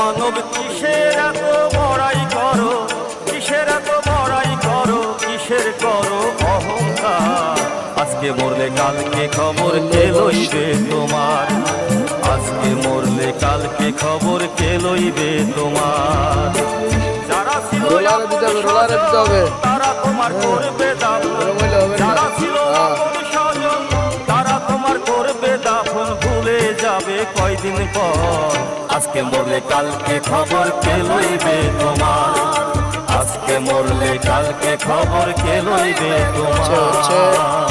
মানব কিসের এত বড়াই করো, কিসের এত বড়াই করো, কিসের করো অহংকার। আজকে মরলে কালকে খবর কে লইবে তোমার, আজকে মরলে কালকে খবর কে লইবে তোমার। যারা ছিল তারা তোমার করবে দাফন, যারা ছিল আপন স্বজন তারা তোমার করবে দাফন, ভুলে যাবে কয়দিন পর। আজকে মরলে কালকে খবর কে লইবে তোমার, আজকে মরলে কালকে খবর কে লইবে তোমার।